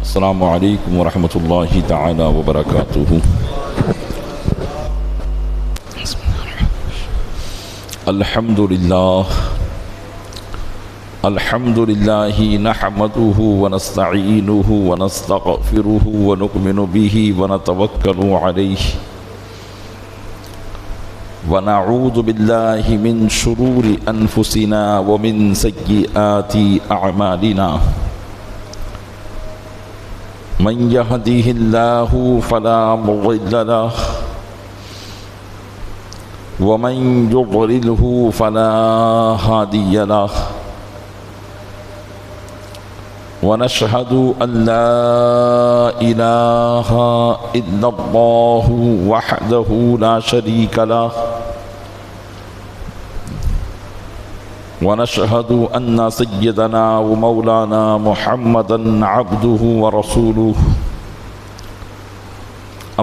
السلام علیکم ورحمۃ اللہ تعالی وبرکاتہ۔ الحمد للہ نحمده ونستعینه ونستغفره ونؤمن به ونتوکل علیہ ونعوذ باللہ من شرور انفسنا ومن سیئات اعمالنا، من يهده الله فلا مضل له ومن يضلله فلا هادي له، ونشهد أن لا إله إلا الله وحده لا شريك له، ونشهد أن سيدنا ومولانا محمدا عبده ورسوله،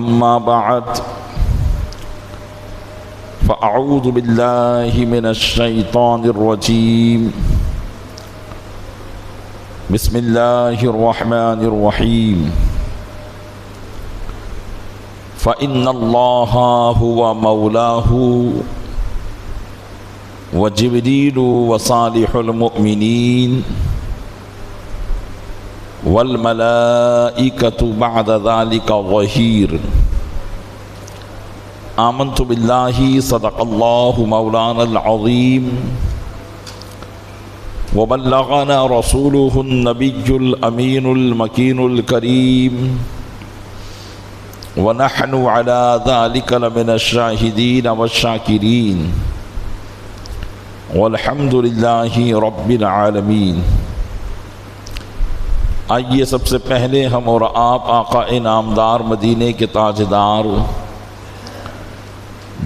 أما بعد فأعوذ بالله من الشيطان الرجيم، بسم اللہ الرحمن الرحیم، فإن اللہ هو مولاه وجبریل وصالح المؤمنین والملائکۃ بعد ذلک ظہیر۔ آمنت باللہ صدق اللہ مولانا العظیم، وبلغنا رسوله النبی الامین المکین الکریم، ونحن على ذلك لمن الشاہدین والشاکرین، والحمد للہ رب العالمین۔ آئیے سب سے پہلے ہم اور آپ آقا انعامدار مدینے کے تاجدار،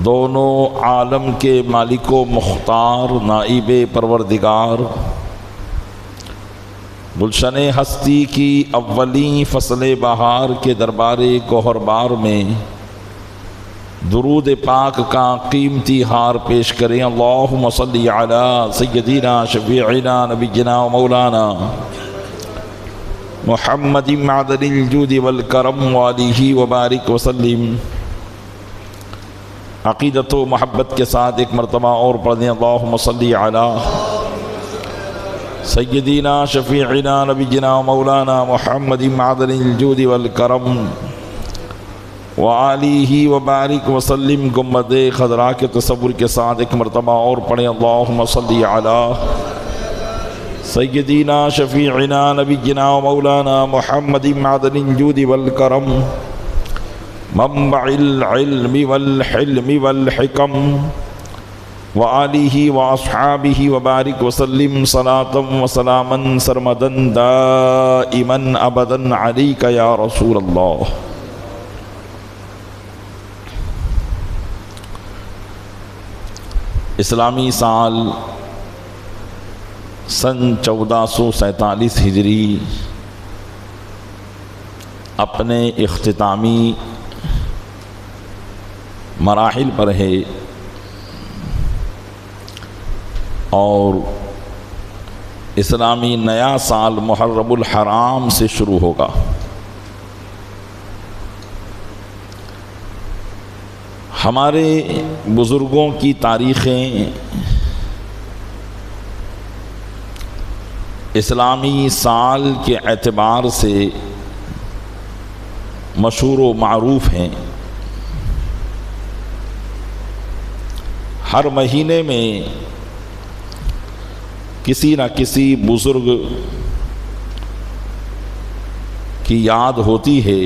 دونوں عالم کے مالک و مختار، نائب پروردگار، گلشن ہستی کی اولین فصل بہار کے دربار گوہر بار میں درود پاک کا قیمتی ہار پیش کریں۔ اللہم صلی علی سیدنا شفیعنا نبینا و مولانا محمد معدن الجود والکرم وآلہ وبارک وسلم۔ عقیدت و محبت کے ساتھ ایک مرتبہ اور پڑھیں، اللہم صلی علی سیدنا شفیعنا نبینا و مولانا محمد معدن الجود والکرم وآلہ وبارک وسلم۔ گنبد خضراء کے تصور کے ساتھ ایک مرتبہ اور پڑھیں، اللہم صلی علی سیدنا شفیعنا نبینا و مولانا محمد معدن الجود والکرم، منبع العلم والحلم والحکم، وآلہ واصحابہ وبارک وسلم، صلاة و سلاما سرمدا دائما ابدا علیک یا رسول اللہ۔ اسلامی سال سن 1447 ہجری اپنے اختتامی مراحل پر ہے، اور اسلامی نیا سال محرم الحرام سے شروع ہوگا۔ ہمارے بزرگوں کی تاریخیں اسلامی سال کے اعتبار سے مشہور و معروف ہیں۔ ہر مہینے میں کسی نہ کسی بزرگ کی یاد ہوتی ہے،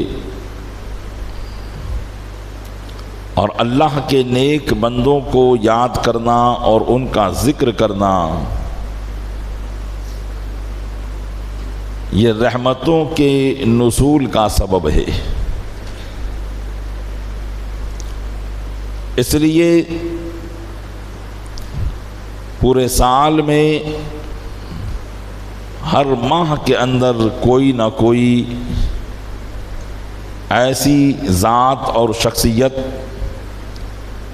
اور اللہ کے نیک بندوں کو یاد کرنا اور ان کا ذکر کرنا یہ رحمتوں کے نزول کا سبب ہے۔ اس لیے پورے سال میں ہر ماہ کے اندر کوئی نہ کوئی ایسی ذات اور شخصیت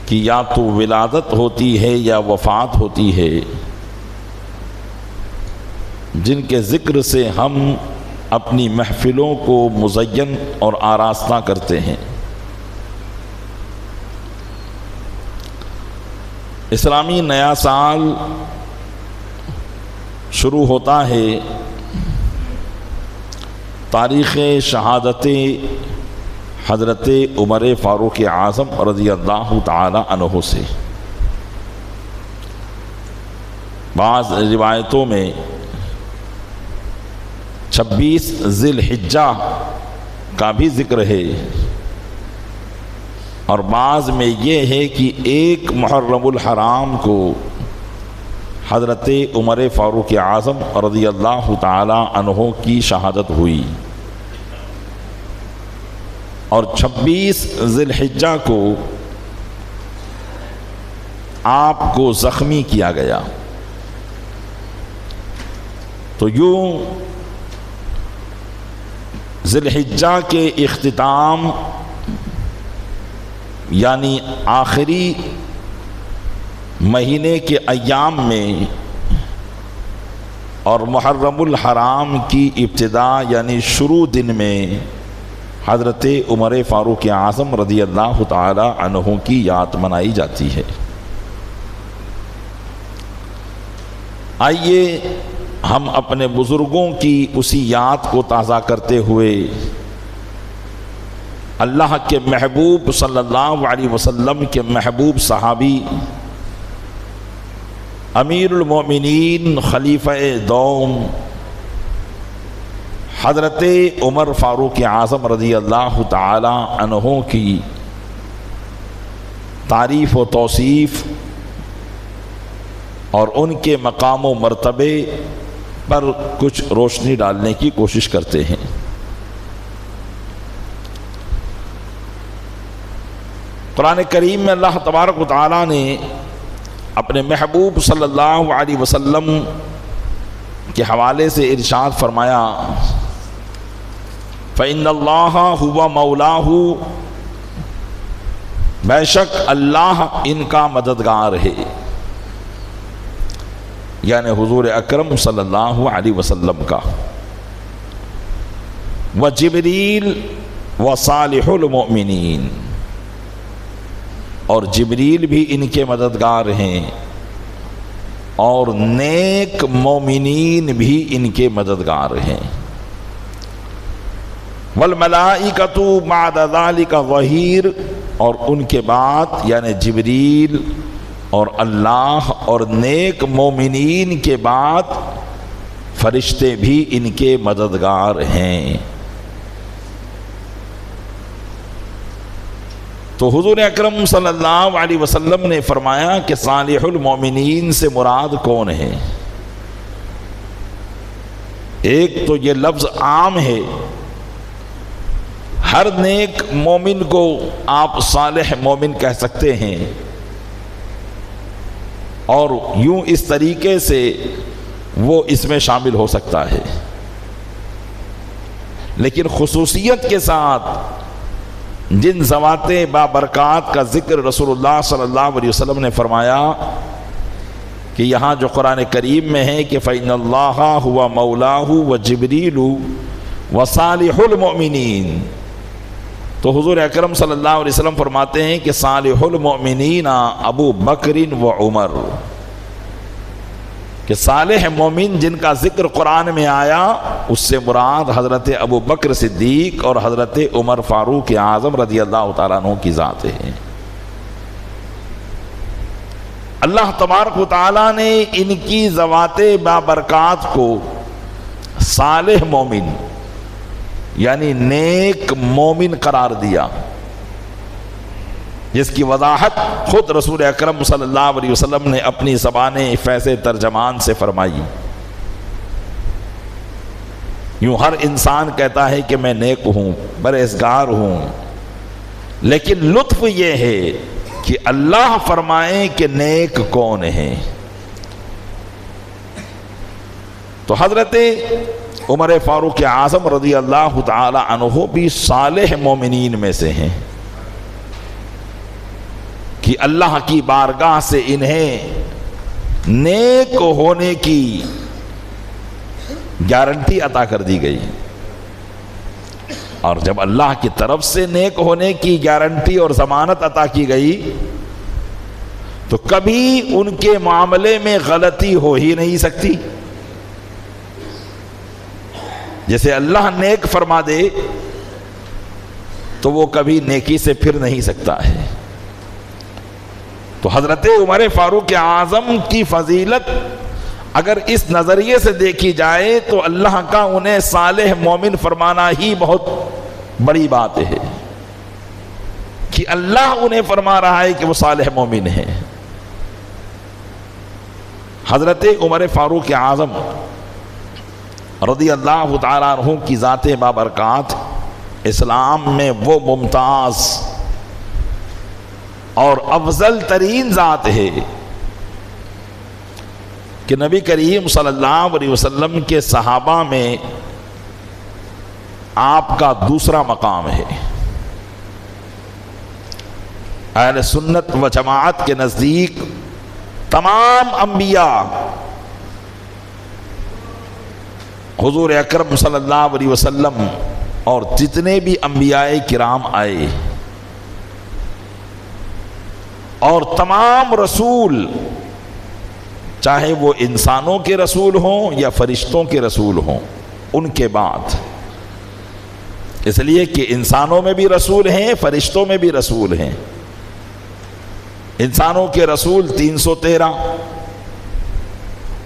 کی یا تو ولادت ہوتی ہے یا وفات ہوتی ہے، جن کے ذکر سے ہم اپنی محفلوں کو مزین اور آراستہ کرتے ہیں۔ اسلامی نیا سال شروع ہوتا ہے تاریخ شہادت حضرت عمر فاروق اعظم رضی اللہ تعالی عنہ سے۔ بعض روایتوں میں 26 ذی الحجہ کا بھی ذکر ہے، اور بعض میں یہ ہے کہ 1 محرم الحرام کو حضرت عمر فاروق اعظم رضی اللہ تعالی عنہ کی شہادت ہوئی، اور 26 ذی الحجہ کو آپ کو زخمی کیا گیا۔ تو یوں ذی الحجہ کے اختتام یعنی آخری مہینے کے ایام میں اور محرم الحرام کی ابتدا یعنی شروع دن میں حضرت عمر فاروق اعظم رضی اللہ تعالی عنہ کی یاد منائی جاتی ہے۔ آئیے ہم اپنے بزرگوں کی اسی یاد کو تازہ کرتے ہوئے اللہ کے محبوب صلی اللہ علیہ وسلم کے محبوب صحابی امیر المومنین خلیفہ دوم حضرت عمر فاروق اعظم رضی اللہ تعالی عنہ کی تعریف و توصیف اور ان کے مقام و مرتبے پر کچھ روشنی ڈالنے کی کوشش کرتے ہیں۔ قرآن کریم میں اللہ تبارک و تعالیٰ نے اپنے محبوب صلی اللہ علیہ وسلم کے حوالے سے ارشاد فرمایا فَإِنَّ اللَّهَ هُوَ مَوْلَاهُ، بے شک اللہ ان کا مددگار ہے، یعنی حضور اکرم صلی اللہ علیہ وسلم کا۔ وَجِبْرِيلُ وَصَالِحُ الْمُؤْمِنِينَ، اور جبریل بھی ان کے مددگار ہیں اور نیک مومنین بھی ان کے مددگار ہیں۔ والملائکۃ بعد ذلک ظہیر، اور ان کے بعد یعنی جبریل اور اللہ اور نیک مومنین کے بعد فرشتے بھی ان کے مددگار ہیں۔ تو حضور اکرم صلی اللہ علیہ وسلم نے فرمایا کہ صالح المومنین سے مراد کون ہے؟ ایک تو یہ لفظ عام ہے، ہر نیک مومن کو آپ صالح مومن کہہ سکتے ہیں، اور یوں اس طریقے سے وہ اس میں شامل ہو سکتا ہے، لیکن خصوصیت کے ساتھ جن ذوات بابرکات کا ذکر رسول اللہ صلی اللہ علیہ وسلم نے فرمایا کہ یہاں جو قرآن کریم میں ہے کہ فَإِنَّ اللَّهَ هُوَ مَوْلَاهُ وَجِبْرِيلُ وَصَالِحُ الْمُؤْمِنِينَ، تو حضور اکرم صلی اللہ علیہ وسلم فرماتے ہیں کہ صالح المؤمنین ابو بکر و عمر، کہ صالح مومن جن کا ذکر قرآن میں آیا اس سے مراد حضرت ابو بکر صدیق اور حضرت عمر فاروق اعظم رضی اللہ تعالیٰ عنہ کی ذات ہے۔ اللہ تبارک و تعالیٰ نے ان کی ذوات بابرکات کو صالح مومن یعنی نیک مومن قرار دیا، جس کی وضاحت خود رسول اکرم صلی اللہ علیہ وسلم نے اپنی زبان فیض ترجمان سے فرمائی۔ یوں ہر انسان کہتا ہے کہ میں نیک ہوں، پرہیزگار ہوں، لیکن لطف یہ ہے کہ اللہ فرمائیں کہ نیک کون ہے۔ تو حضرت عمر فاروق اعظم رضی اللہ تعالی عنہ بھی صالح مومنین میں سے ہیں کہ اللہ کی بارگاہ سے انہیں نیک ہونے کی گارنٹی عطا کر دی گئی۔ اور جب اللہ کی طرف سے نیک ہونے کی گارنٹی اور ضمانت عطا کی گئی تو کبھی ان کے معاملے میں غلطی ہو ہی نہیں سکتی. جیسے اللہ نیک فرما دے تو وہ کبھی نیکی سے پھر نہیں سکتا ہے. تو حضرت عمر فاروق اعظم کی فضیلت اگر اس نظریے سے دیکھی جائے تو اللہ کا انہیں صالح مومن فرمانا ہی بہت بڑی بات ہے کہ اللہ انہیں فرما رہا ہے کہ وہ صالح مومن ہیں. حضرت عمر فاروق اعظم رضی اللہ تعالیٰ عنہ کی ذات بابرکات اسلام میں وہ ممتاز اور افضل ترین ذات ہے کہ نبی کریم صلی اللہ علیہ وسلم کے صحابہ میں آپ کا دوسرا مقام ہے. اہل سنت و جماعت کے نزدیک تمام انبیاء حضور اکرم صلی اللہ علیہ وسلم اور جتنے بھی انبیاء کرام آئے اور تمام رسول چاہے وہ انسانوں کے رسول ہوں یا فرشتوں کے رسول ہوں ان کے بعد، اس لیے کہ انسانوں میں بھی رسول ہیں فرشتوں میں بھی رسول ہیں. انسانوں کے رسول 313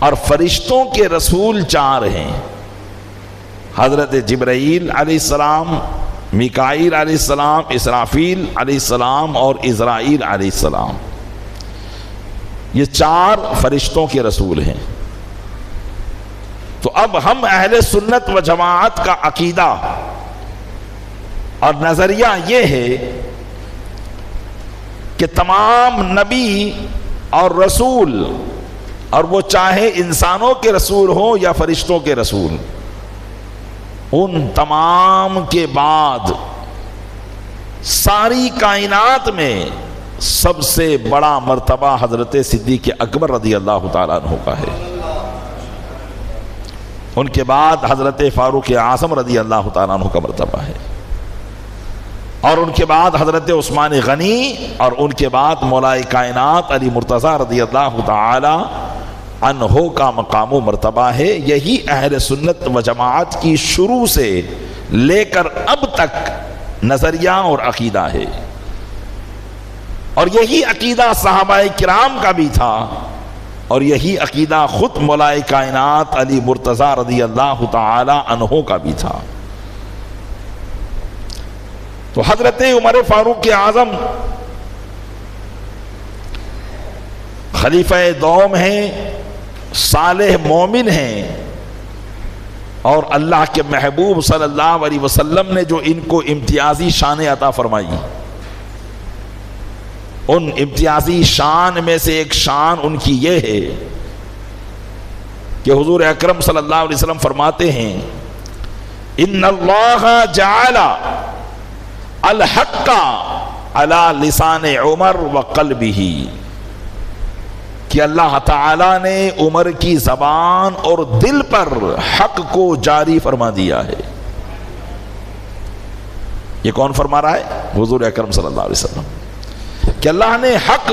اور فرشتوں کے رسول 4 ہیں. حضرت جبرائیل علیہ السلام، میکائیل علیہ السلام، اسرافیل علیہ السلام اور عزرائیل علیہ السلام، یہ 4 فرشتوں کے رسول ہیں. تو اب ہم اہل سنت و جماعت کا عقیدہ اور نظریہ یہ ہے کہ تمام نبی اور رسول، اور وہ چاہے انسانوں کے رسول ہوں یا فرشتوں کے رسول، ان تمام کے بعد ساری کائنات میں سب سے بڑا مرتبہ حضرت صدیق اکبر رضی اللہ تعالیٰ عنہ کا ہے. ان کے بعد حضرت فاروق اعظم رضی اللہ تعالیٰ عنہ کا مرتبہ ہے، اور ان کے بعد حضرت عثمان غنی، اور ان کے بعد مولا کائنات علی مرتضیٰ رضی اللہ تعالی عنہ کا مقام و مرتبہ ہے. یہی اہل سنت و جماعت کی شروع سے لے کر اب تک نظریہ اور عقیدہ ہے، اور یہی عقیدہ صحابہ کرام کا بھی تھا، اور یہی عقیدہ خود مولا کائنات علی مرتضیٰ رضی اللہ تعالی عنہ کا بھی تھا. تو حضرت عمر فاروق اعظم خلیفہ دوم ہیں، صالح مومن ہیں، اور اللہ کے محبوب صلی اللہ علیہ وسلم نے جو ان کو امتیازی شان عطا فرمائی، ان امتیازی شان میں سے ایک شان ان کی یہ ہے کہ حضور اکرم صلی اللہ علیہ وسلم فرماتے ہیں ان اللہ جعل الحق علی لسان عمر وقلبہ، کہ اللہ تعالیٰ نے عمر کی زبان اور دل پر حق کو جاری فرما دیا ہے. یہ کون فرما رہا ہے؟ حضور اکرم صلی اللہ علیہ وسلم، کہ اللہ نے حق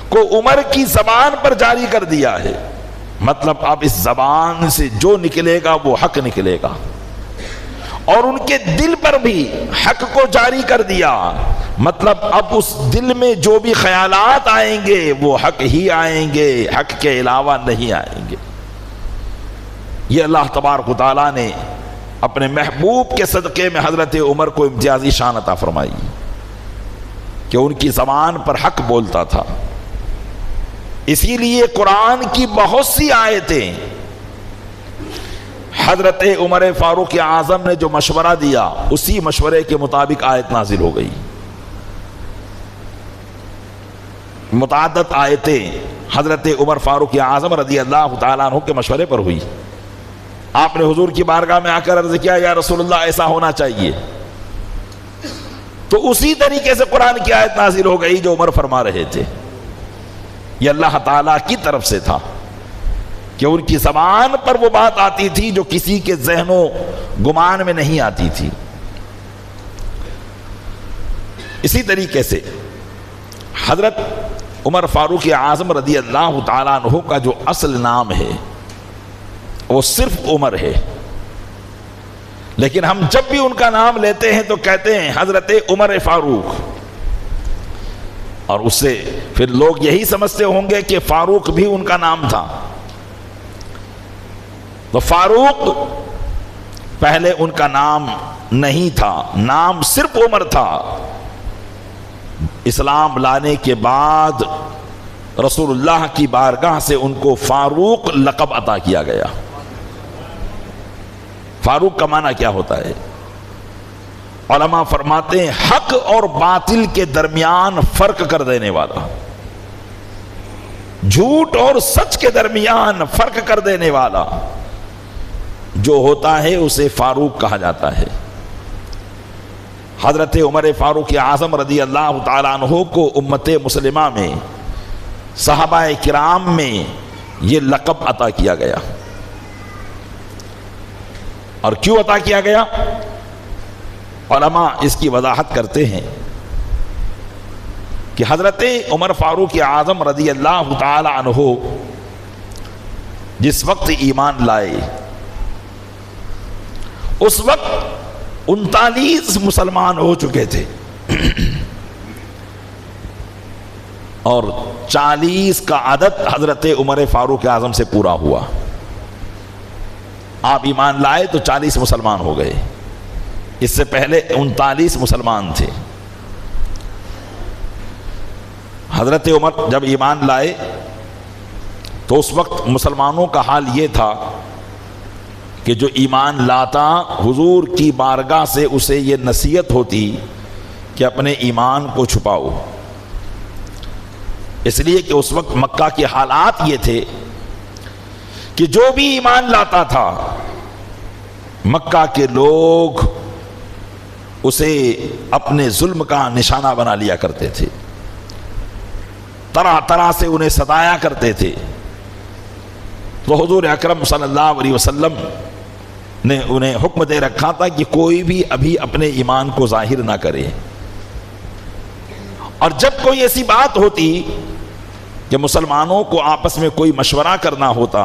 کو عمر کی زبان پر جاری کر دیا ہے. مطلب اب اس زبان سے جو نکلے گا وہ حق نکلے گا، اور ان کے دل پر بھی حق کو جاری کر دیا. مطلب اب اس دل میں جو بھی خیالات آئیں گے وہ حق ہی آئیں گے، حق کے علاوہ نہیں آئیں گے. یہ اللہ تبارک و تعالیٰ نے اپنے محبوب کے صدقے میں حضرت عمر کو امتیازی شان عطا فرمائی کہ ان کی زبان پر حق بولتا تھا. اسی لیے قرآن کی بہت سی آیتیں حضرت عمر فاروق اعظم نے جو مشورہ دیا اسی مشورے کے مطابق آیت نازل ہو گئی. متعدد آیتیں حضرت عمر فاروق اعظم رضی اللہ تعالیٰ عنہ کے مشورے پر ہوئی. آپ نے حضور کی بارگاہ میں آ کر عرض کیا یا رسول اللہ ایسا ہونا چاہیے، تو اسی طریقے سے قرآن کی آیت نازل ہو گئی جو عمر فرما رہے تھے. یہ اللہ تعالیٰ کی طرف سے تھا کہ ان کی زبان پر وہ بات آتی تھی جو کسی کے ذہن و گمان میں نہیں آتی تھی. اسی طریقے سے حضرت عمر فاروق اعظم رضی اللہ تعالیٰ عنہ کا جو اصل نام ہے وہ صرف عمر ہے، لیکن ہم جب بھی ان کا نام لیتے ہیں تو کہتے ہیں حضرت عمر فاروق، اور اس سے پھر لوگ یہی سمجھتے ہوں گے کہ فاروق بھی ان کا نام تھا۔ تو فاروق پہلے ان کا نام نہیں تھا، نام صرف عمر تھا۔ اسلام لانے کے بعد رسول اللہ کی بارگاہ سے ان کو فاروق لقب عطا کیا گیا۔ فاروق کا معنی کیا ہوتا ہے؟ علماء فرماتے ہیں حق اور باطل کے درمیان فرق کر دینے والا، جھوٹ اور سچ کے درمیان فرق کر دینے والا جو ہوتا ہے اسے فاروق کہا جاتا ہے۔ حضرت عمر فاروق اعظم رضی اللہ تعالیٰ عنہ کو امت مسلمہ میں، صحابہ کرام میں یہ لقب عطا کیا گیا۔ اور کیوں عطا کیا گیا؟ علماء اس کی وضاحت کرتے ہیں کہ حضرت عمر فاروق اعظم رضی اللہ تعالی عنہ جس وقت ایمان لائے اس وقت 39 مسلمان ہو چکے تھے اور 40 کا عدد حضرت عمر فاروق اعظم سے پورا ہوا۔ آپ ایمان لائے تو 40 مسلمان ہو گئے، اس سے پہلے 39 مسلمان تھے۔ حضرت عمر جب ایمان لائے تو اس وقت مسلمانوں کا حال یہ تھا کہ جو ایمان لاتا حضور کی بارگاہ سے اسے یہ نصیحت ہوتی کہ اپنے ایمان کو چھپاؤ، اس لیے کہ اس وقت مکہ کے حالات یہ تھے کہ جو بھی ایمان لاتا تھا مکہ کے لوگ اسے اپنے ظلم کا نشانہ بنا لیا کرتے تھے، طرح طرح سے انہیں ستایا کرتے تھے۔ تو حضور اکرم صلی اللہ علیہ وسلم نے انہیں حکم دے رکھا تھا کہ کوئی بھی ابھی اپنے ایمان کو ظاہر نہ کرے، اور جب کوئی ایسی بات ہوتی کہ مسلمانوں کو آپس میں کوئی مشورہ کرنا ہوتا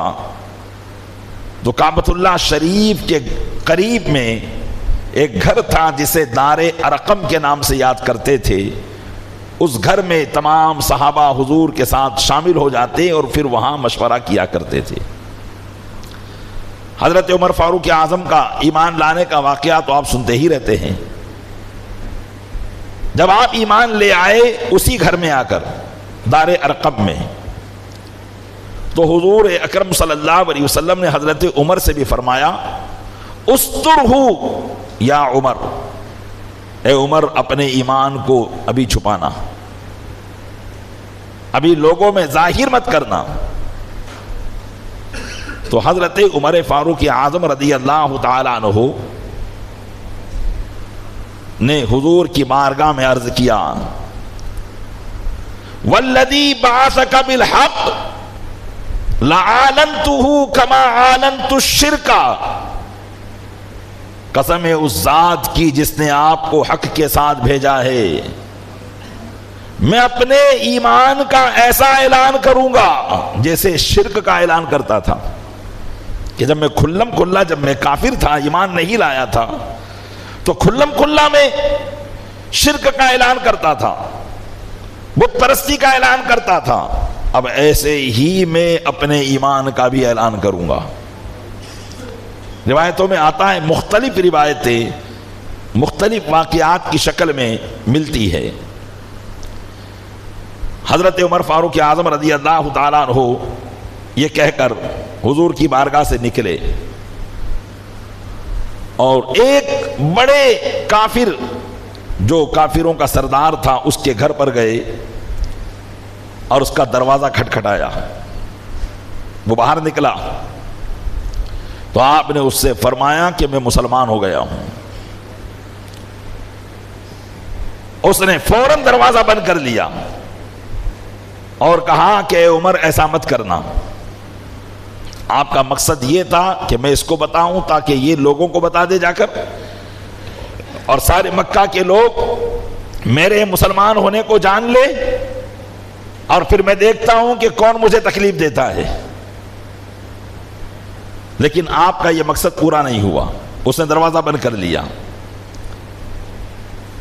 تو کعبۃ اللہ شریف کے قریب میں ایک گھر تھا جسے دار ارقم کے نام سے یاد کرتے تھے، اس گھر میں تمام صحابہ حضور کے ساتھ شامل ہو جاتے اور پھر وہاں مشورہ کیا کرتے تھے۔ حضرت عمر فاروق اعظم کا ایمان لانے کا واقعہ تو آپ سنتے ہی رہتے ہیں۔ جب آپ ایمان لے آئے اسی گھر میں آ کر دار ارقم میں، تو حضور اکرم صلی اللہ علیہ وسلم نے حضرت عمر سے بھی فرمایا استرہ یا عمر، اے عمر اپنے ایمان کو ابھی چھپانا، ابھی لوگوں میں ظاہر مت کرنا۔ تو حضرت عمر فاروق اعظم رضی اللہ تعالی عنہ نے حضور کی بارگاہ میں عرض کیا والذی بعثک بالحق لعالنتہ کما عالنت الشرک، قسم اس ذات کی جس نے آپ کو حق کے ساتھ بھیجا ہے، میں اپنے ایمان کا ایسا اعلان کروں گا جیسے شرک کا اعلان کرتا تھا، کہ جب میں کھلم کھلا، جب میں کافر تھا، ایمان نہیں لایا تھا، تو کھلم کھلا میں شرک کا اعلان کرتا تھا، بت پرستی کا اعلان کرتا تھا، اب ایسے ہی میں اپنے ایمان کا بھی اعلان کروں گا۔ روایتوں میں آتا ہے، مختلف روایتیں مختلف واقعات کی شکل میں ملتی ہے۔ حضرت عمر فاروق اعظم رضی اللہ تعالیٰ عنہ یہ کہہ کر حضور کی بارگاہ سے نکلے اور ایک بڑے کافر جو کافروں کا سردار تھا اس کے گھر پر گئے اور اس کا دروازہ کھٹکھٹایا۔ وہ باہر نکلا تو آپ نے اس سے فرمایا کہ میں مسلمان ہو گیا ہوں۔ اس نے فوراً دروازہ بند کر لیا اور کہا کہ اے عمر ایسا مت کرنا، آپ کا مقصد یہ تھا کہ میں اس کو بتاؤں تاکہ یہ لوگوں کو بتا دے جا کر، اور سارے مکہ کے لوگ میرے مسلمان ہونے کو جان لے اور پھر میں دیکھتا ہوں کہ کون مجھے تکلیف دیتا ہے. لیکن آپ کا یہ مقصد پورا نہیں ہوا. اس نے دروازہ بند کر لیا.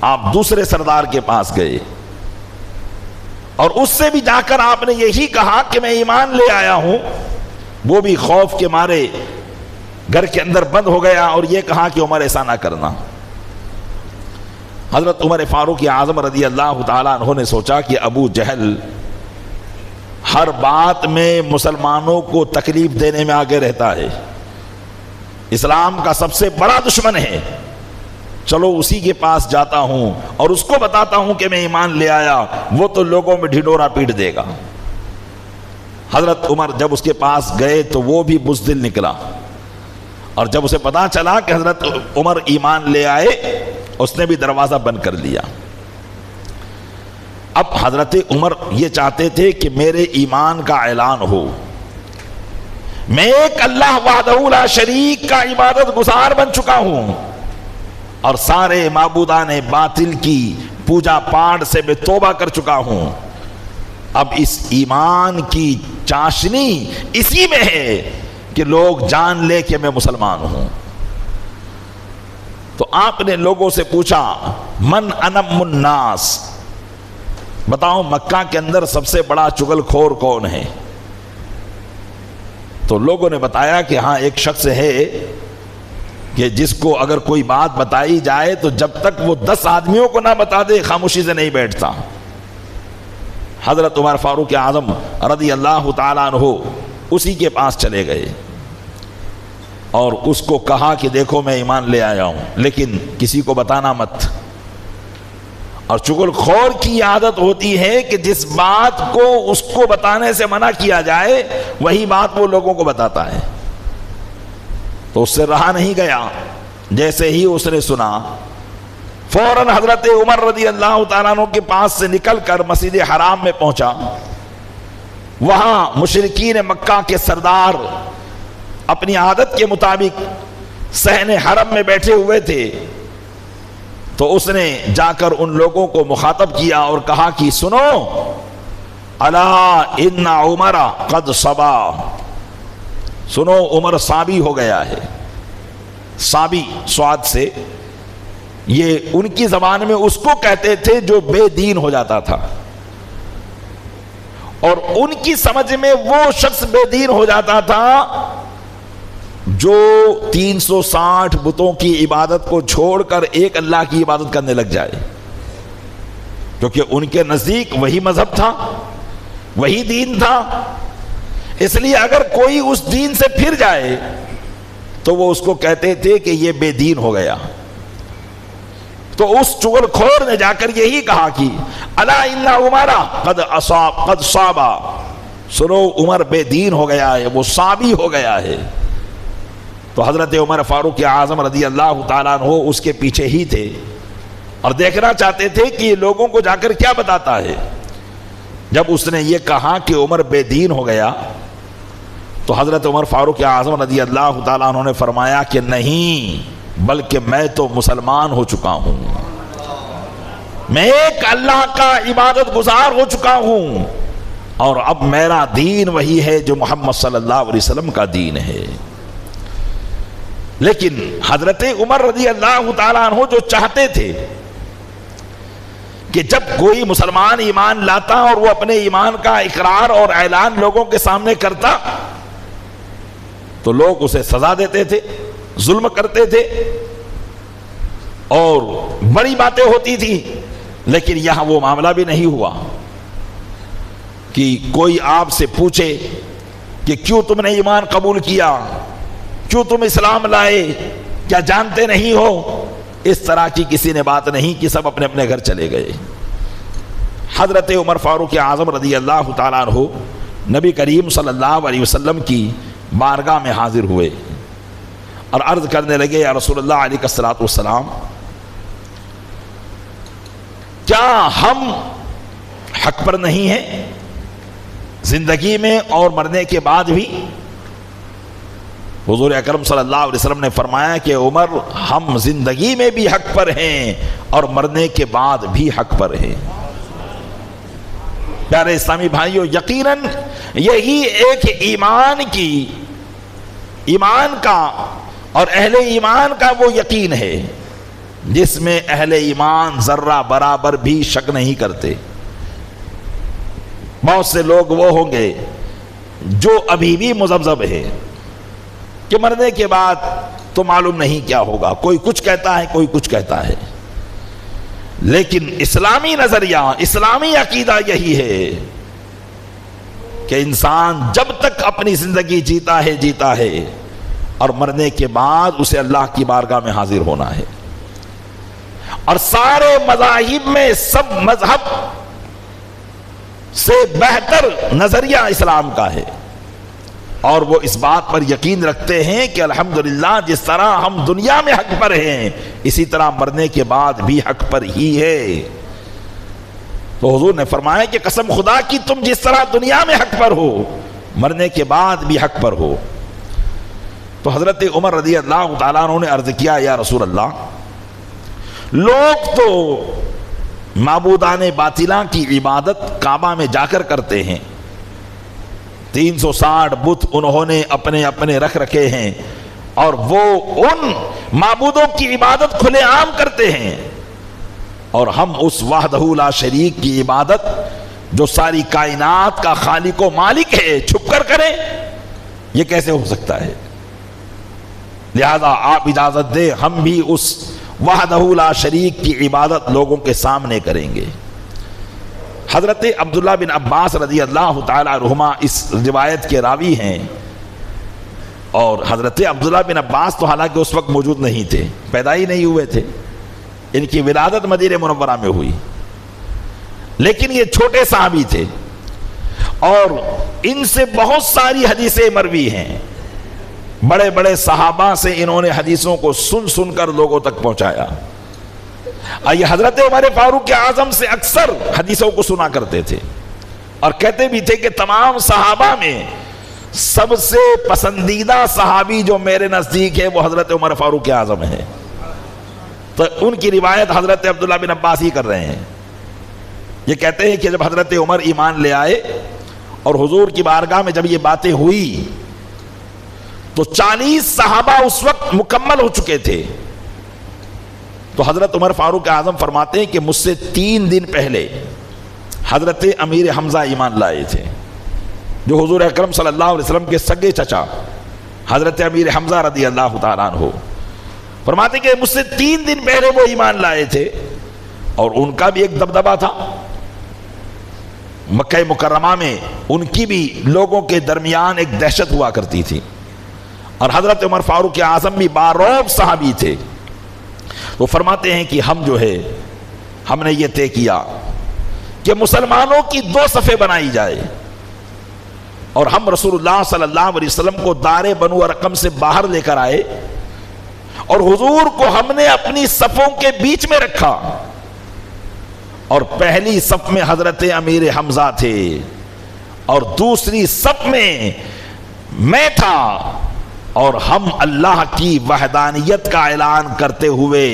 آپ دوسرے سردار کے پاس گئے اور اس سے بھی جا کر آپ نے یہی کہا کہ میں ایمان لے آیا ہوں. وہ بھی خوف کے مارے گھر کے اندر بند ہو گیا اور یہ کہا کہ عمر ایسا نہ کرنا. حضرت عمر فاروق اعظم رضی اللہ تعالیٰ عنہ نے سوچا کہ ابو جہل ہر بات میں مسلمانوں کو تکلیف دینے میں آگے رہتا ہے، اسلام کا سب سے بڑا دشمن ہے، چلو اسی کے پاس جاتا ہوں اور اس کو بتاتا ہوں کہ میں ایمان لے آیا، وہ تو لوگوں میں ڈھڈورا پیٹ دے گا. حضرت عمر جب اس کے پاس گئے تو وہ بھی بزدل نکلا، اور جب اسے پتا چلا کہ حضرت عمر ایمان لے آئے اس نے بھی دروازہ بند کر لیا. اب حضرت عمر یہ چاہتے تھے کہ میرے ایمان کا اعلان ہو، میں ایک اللہ وحدہ لا شریک کا عبادت گزار بن چکا ہوں اور سارے معبودان باطل کی پوجا پاٹ سے میں توبہ کر چکا ہوں. اب اس ایمان کی چاشنی اسی میں ہے کہ لوگ جان لے کہ میں مسلمان ہوں. تو آپ نے لوگوں سے پوچھا من انم الناس، بتاؤ مکہ کے اندر سب سے بڑا چغل خور کون ہے؟ تو لوگوں نے بتایا کہ ہاں ایک شخص ہے کہ جس کو اگر کوئی بات بتائی جائے تو جب تک وہ 10 آدمیوں کو نہ بتا دے خاموشی سے نہیں بیٹھتا. حضرت عمر فاروق اعظم رضی اللہ تعالیٰ عنہ اسی کے پاس چلے گئے اور اس کو کہا کہ دیکھو میں ایمان لے آیا ہوں لیکن کسی کو بتانا مت. اور چغل خور کی عادت ہوتی ہے کہ جس بات کو اس کو بتانے سے منع کیا جائے وہی بات وہ لوگوں کو بتاتا ہے. تو اس سے رہا نہیں گیا، جیسے ہی اس نے سنا فوراً حضرت عمر رضی اللہ تعالیٰ عنہ کے پاس سے نکل کر مسجد حرام میں پہنچا. وہاں مشرکین مکہ کے سردار اپنی عادت کے مطابق صحن حرم میں بیٹھے ہوئے تھے. تو اس نے جا کر ان لوگوں کو مخاطب کیا اور کہا کہ سنو، الا ان عمر قد صبا، سنو عمر صابی ہو گیا ہے. صابی سواد سے، یہ ان کی زبان میں اس کو کہتے تھے جو بے دین ہو جاتا تھا، اور ان کی سمجھ میں وہ شخص بے دین ہو جاتا تھا جو 360 بتوں کی عبادت کو چھوڑ کر ایک اللہ کی عبادت کرنے لگ جائے، کیونکہ ان کے نزدیک وہی مذہب تھا، وہی دین تھا. اس لیے اگر کوئی اس دین سے پھر جائے تو وہ اس کو کہتے تھے کہ یہ بے دین ہو گیا. تو اس چغل خور نے جا کر یہی کہا کہ الا ان عمر قد صابا، سنو عمر بے دین ہو گیا ہے، وہ صابی ہو گیا ہے. تو حضرت عمر فاروق اعظم رضی اللہ تعالیٰ عنہ اس کے پیچھے ہی تھے اور دیکھنا چاہتے تھے کہ یہ لوگوں کو جا کر کیا بتاتا ہے. جب اس نے یہ کہا کہ عمر بے دین ہو گیا تو حضرت عمر فاروق اعظم رضی اللہ تعالیٰ عنہ نے فرمایا کہ نہیں، بلکہ میں تو مسلمان ہو چکا ہوں، میں ایک اللہ کا عبادت گزار ہو چکا ہوں اور اب میرا دین وہی ہے جو محمد صلی اللہ علیہ وسلم کا دین ہے. لیکن حضرت عمر رضی اللہ تعالیٰ عنہ جو چاہتے تھے کہ جب کوئی مسلمان ایمان لاتا اور وہ اپنے ایمان کا اقرار اور اعلان لوگوں کے سامنے کرتا تو لوگ اسے سزا دیتے تھے، ظلم کرتے تھے اور بڑی باتیں ہوتی تھی. لیکن یہاں وہ معاملہ بھی نہیں ہوا کہ کوئی آپ سے پوچھے کہ کیوں تم نے ایمان قبول کیا، کیوں تم اسلام لائے، کیا جانتے نہیں ہو. اس طرح کی کسی نے بات نہیں کہ سب اپنے اپنے گھر چلے گئے. حضرت عمر فاروق اعظم رضی اللہ تعالیٰ عنہ نبی کریم صلی اللہ علیہ وسلم کی بارگاہ میں حاضر ہوئے اور عرض کرنے لگے یا رسول اللہ علیہ الصلوۃ والسلام، کیا ہم حق پر نہیں ہیں زندگی میں اور مرنے کے بعد بھی؟ حضور اکرم صلی اللہ علیہ وسلم نے فرمایا کہ عمر ہم زندگی میں بھی حق پر ہیں اور مرنے کے بعد بھی حق پر ہیں۔ پیارے اسلامی بھائیوں، یقیناً یہی ایک ایمان کا اور اہل ایمان کا وہ یقین ہے جس میں اہل ایمان ذرہ برابر بھی شک نہیں کرتے۔ بہت سے لوگ وہ ہوں گے جو ابھی بھی مذبذب ہے کہ مرنے کے بعد تو معلوم نہیں کیا ہوگا، کوئی کچھ کہتا ہے، کوئی کچھ کہتا ہے، لیکن اسلامی نظریہ، اسلامی عقیدہ یہی ہے کہ انسان جب تک اپنی زندگی جیتا ہے اور مرنے کے بعد اسے اللہ کی بارگاہ میں حاضر ہونا ہے۔ اور سارے مذاہب میں سب مذہب سے بہتر نظریہ اسلام کا ہے، اور وہ اس بات پر یقین رکھتے ہیں کہ الحمدللہ جس طرح ہم دنیا میں حق پر ہیں اسی طرح مرنے کے بعد بھی حق پر ہی ہے۔ تو حضور نے فرمایا کہ قسم خدا کی تم جس طرح دنیا میں حق پر ہو مرنے کے بعد بھی حق پر ہو۔ تو حضرت عمر رضی اللہ تعالیٰ عنہ نے عرض کیا، یا رسول اللہ، لوگ تو معبودان باطلاں کی عبادت کعبہ میں جا کر کرتے ہیں، 360 بت انہوں نے اپنے اپنے رکھ رکھے ہیں، اور وہ ان معبودوں کی عبادت کھلے عام کرتے ہیں، اور ہم اس وحدہ لا شریک کی عبادت جو ساری کائنات کا خالق و مالک ہے چھپ کر کریں، یہ کیسے ہو سکتا ہے؟ لہذا آپ اجازت دیں ہم بھی اس وحدہ لا شریک کی عبادت لوگوں کے سامنے کریں گے۔ حضرت عبداللہ بن عباس رضی اللہ تعالیٰ عنہما اس روایت کے راوی ہیں، اور حضرت عبداللہ بن عباس تو حالانکہ اس وقت موجود نہیں تھے، پیدا ہی نہیں ہوئے تھے، ان کی ولادت مدینہ منورہ میں ہوئی، لیکن یہ چھوٹے صحابی تھے اور ان سے بہت ساری حدیثیں مروی ہیں، بڑے بڑے صحابہ سے انہوں نے حدیثوں کو سن کر لوگوں تک پہنچایا۔ یہ حضرت عمر فاروق اعظم سے اکثر حدیثوں کو سنا کرتے تھے، اور کہتے بھی تھے کہ تمام صحابہ میں سب سے پسندیدہ صحابی جو میرے نزدیک ہے وہ حضرت عمر فاروق اعظم ہے۔ تو ان کی روایت حضرت عبداللہ بن عباس ہی کر رہے ہیں۔ یہ کہتے ہیں کہ جب حضرت عمر ایمان لے آئے اور حضور کی بارگاہ میں جب یہ باتیں ہوئی تو 40 صحابہ اس وقت مکمل ہو چکے تھے۔ تو حضرت عمر فاروق اعظم فرماتے ہیں کہ مجھ سے 3 دن پہلے حضرت امیر حمزہ ایمان لائے تھے، جو حضور اکرم صلی اللہ علیہ وسلم کے سگے چچا حضرت امیر حمزہ رضی اللہ تعالیٰ عنہ، فرماتے ہیں کہ مجھ سے 3 دن پہلے وہ ایمان لائے تھے، اور ان کا بھی ایک دبدبہ تھا مکہ مکرمہ میں، ان کی بھی لوگوں کے درمیان ایک دہشت ہوا کرتی تھی، اور حضرت عمر فاروق اعظم بھی باروب صحابی تھے۔ وہ فرماتے ہیں کہ ہم نے یہ طے کیا کہ مسلمانوں کی 2 صفیں بنائی جائے، اور ہم رسول اللہ صلی اللہ علیہ وسلم کو دار بنو ارقم سے باہر لے کر آئے، اور حضور کو ہم نے اپنی صفوں کے بیچ میں رکھا، اور پہلی صف میں حضرت امیر حمزہ تھے اور دوسری صف میں تھا، اور ہم اللہ کی وحدانیت کا اعلان کرتے ہوئے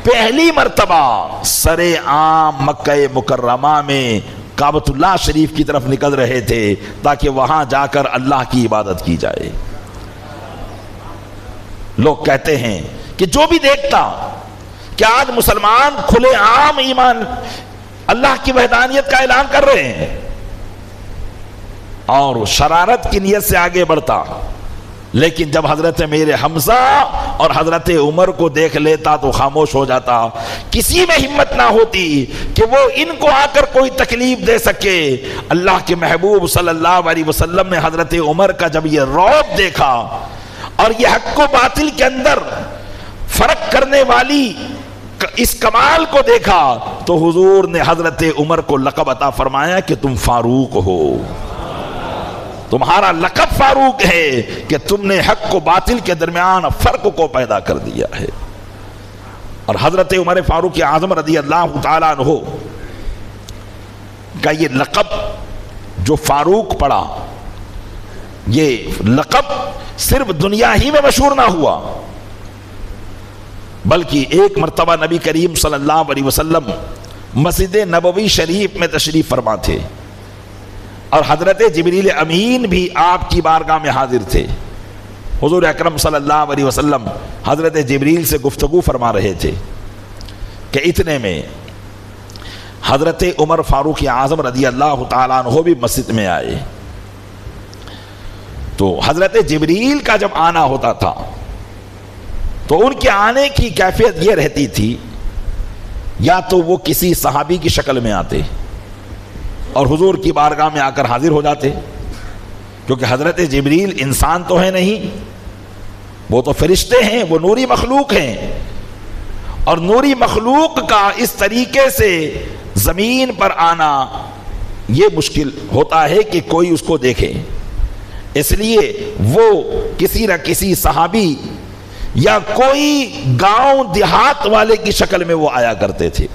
پہلی مرتبہ سر عام مکہ مکرمہ میں کعبۃ اللہ شریف کی طرف نکل رہے تھے تاکہ وہاں جا کر اللہ کی عبادت کی جائے۔ لوگ کہتے ہیں کہ جو بھی دیکھتا کہ آج مسلمان کھلے عام ایمان اللہ کی وحدانیت کا اعلان کر رہے ہیں اور شرارت کی نیت سے آگے بڑھتا، لیکن جب حضرت امیر حمزہ اور حضرت عمر کو دیکھ لیتا تو خاموش ہو جاتا، کسی میں ہمت نہ ہوتی کہ وہ ان کو آ کر کوئی تکلیف دے سکے۔ اللہ کے محبوب صلی اللہ علیہ وسلم نے حضرت عمر کا جب یہ رعب دیکھا اور یہ حق و باطل کے اندر فرق کرنے والی اس کمال کو دیکھا تو حضور نے حضرت عمر کو لقب عطا فرمایا کہ تم فاروق ہو، تمہارا لقب فاروق ہے کہ تم نے حق و باطل کے درمیان فرق کو پیدا کر دیا ہے۔ اور حضرت عمر فاروق اعظم رضی اللہ تعالیٰ عنہ کا یہ لقب جو فاروق پڑا، یہ لقب صرف دنیا ہی میں مشہور نہ ہوا بلکہ ایک مرتبہ نبی کریم صلی اللہ علیہ وسلم مسجد نبوی شریف میں تشریف فرما تھے اور حضرت جبریل امین بھی آپ کی بارگاہ میں حاضر تھے۔ حضور اکرم صلی اللہ علیہ وسلم حضرت جبریل سے گفتگو فرما رہے تھے کہ اتنے میں حضرت عمر فاروق اعظم رضی اللہ تعالیٰ عنہ بھی مسجد میں آئے۔ تو حضرت جبریل کا جب آنا ہوتا تھا تو ان کے آنے کی کیفیت یہ رہتی تھی، یا تو وہ کسی صحابی کی شکل میں آتے اور حضور کی بارگاہ میں آ کر حاضر ہو جاتے، کیونکہ حضرت جبریل انسان تو ہے نہیں، وہ تو فرشتے ہیں، وہ نوری مخلوق ہیں، اور نوری مخلوق کا اس طریقے سے زمین پر آنا یہ مشکل ہوتا ہے کہ کوئی اس کو دیکھے، اس لیے وہ کسی نہ کسی صحابی یا کوئی گاؤں دیہات والے کی شکل میں وہ آیا کرتے تھے۔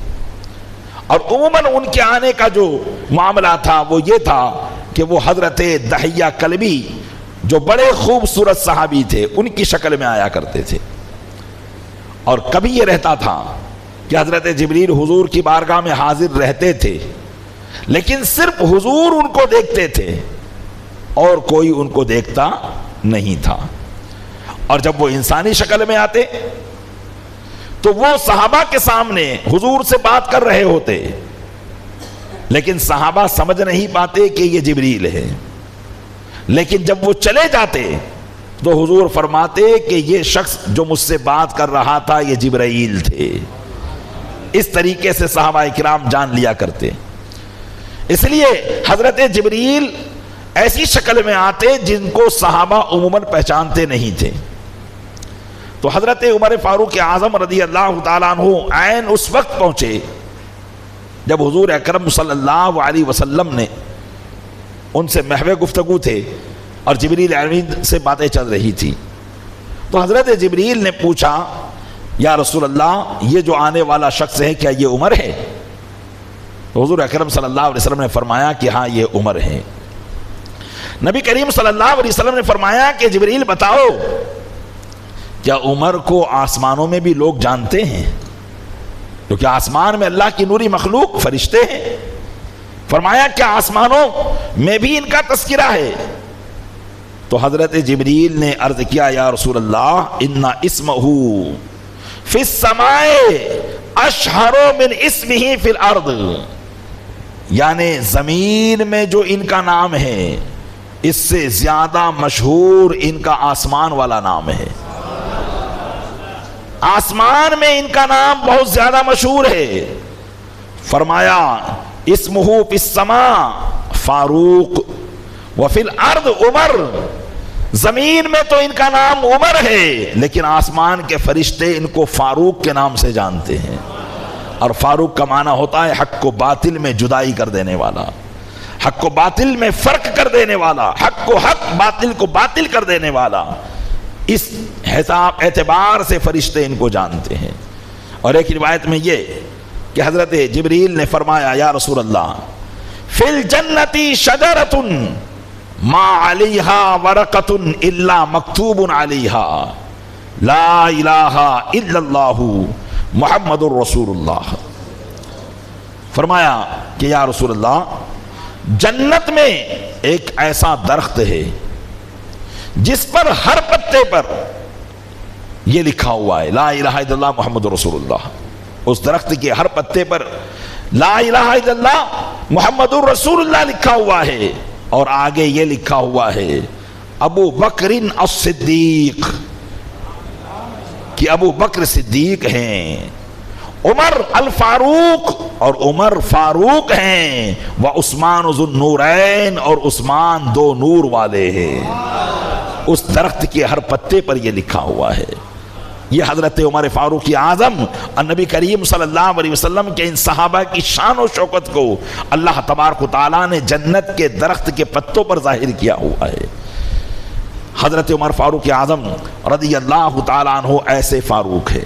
اور عموماً ان کے آنے کا جو معاملہ تھا وہ یہ تھا کہ وہ حضرت دحیہ کلبی جو بڑے خوبصورت صحابی تھے ان کی شکل میں آیا کرتے تھے، اور کبھی یہ رہتا تھا کہ حضرت جبریل حضور کی بارگاہ میں حاضر رہتے تھے لیکن صرف حضور ان کو دیکھتے تھے اور کوئی ان کو دیکھتا نہیں تھا، اور جب وہ انسانی شکل میں آتے تو وہ صحابہ کے سامنے حضور سے بات کر رہے ہوتے، لیکن صحابہ سمجھ نہیں پاتے کہ یہ جبریل ہے، لیکن جب وہ چلے جاتے تو حضور فرماتے کہ یہ شخص جو مجھ سے بات کر رہا تھا یہ جبرائیل تھے۔ اس طریقے سے صحابہ اکرام جان لیا کرتے۔ اس لیے حضرت جبریل ایسی شکل میں آتے جن کو صحابہ عموماً پہچانتے نہیں تھے۔ تو حضرت عمر فاروق اعظم رضی اللہ تعالیٰ عنہ عین اس وقت پہنچے جب حضور اکرم صلی اللہ علیہ وسلم نے ان سے محو گفتگو تھے اور جبریل امین سے باتیں چل رہی تھی۔ تو حضرت جبریل نے پوچھا، یا رسول اللہ یہ جو آنے والا شخص ہے کیا یہ عمر ہے؟ تو حضور اکرم صلی اللہ علیہ وسلم نے فرمایا کہ ہاں یہ عمر ہے۔ نبی کریم صلی اللہ علیہ وسلم نے فرمایا کہ جبریل بتاؤ کیا عمر کو آسمانوں میں بھی لوگ جانتے ہیں؟ کیونکہ آسمان میں اللہ کی نوری مخلوق فرشتے ہیں۔ فرمایا کیا آسمانوں میں بھی ان کا تذکرہ ہے؟ تو حضرت جبریل نے عرض کیا، یا رسول اللہ ان اسمہ فی السماء اشہر من اسمہ فی الارض، یعنی زمین میں جو ان کا نام ہے اس سے زیادہ مشہور ان کا آسمان والا نام ہے۔ آسمان میں ان کا نام بہت زیادہ مشہور ہے۔ فرمایا اسمہ فی السماء فاروق وفی الارض عمر، زمین میں تو ان کا نام عمر ہے لیکن آسمان کے فرشتے ان کو فاروق کے نام سے جانتے ہیں، اور فاروق کا معنی ہوتا ہے حق کو باطل میں جدائی کر دینے والا، حق کو باطل میں فرق کر دینے والا، حق کو حق باطل کو باطل کر دینے والا۔ اس حساب اعتبار سے فرشتے ان کو جانتے ہیں۔ اور ایک روایت میں یہ کہ حضرت جبریل نے فرمایا، یا رسول اللہ فی الجنت شجرۃ ما علیہا ورقۃ الا مکتوب علیہا لا الہ الا اللہ محمد الرسول اللہ۔ فرمایا کہ یا رسول اللہ جنت میں ایک ایسا درخت ہے جس پر ہر پتے پر یہ لکھا ہوا ہے لا الہ الا اللہ محمد رسول اللہ۔ اس درخت کے ہر پتے پر لا الہ الا اللہ محمد رسول اللہ لکھا ہوا ہے، اور آگے یہ لکھا ہوا ہے ابو بکر الصدیق، کہ ابو بکر صدیق ہیں، عمر الفاروق اور عمر فاروق ہیں، وعثمان ذو النورین اور عثمان دو نور والے ہیں۔ اس درخت کے ہر پتے پر یہ لکھا ہوا ہے۔ یہ حضرت عمر فاروق اعظم اور نبی کریم صلی اللہ علیہ وسلم کے ان صحابہ کی شان و شوکت کو اللہ تبارک و تعالیٰ نے جنت کے درخت کے پتوں پر ظاہر کیا ہوا ہے۔ حضرت عمر فاروق اعظم رضی اللہ تعالیٰ عنہ ایسے فاروق ہے،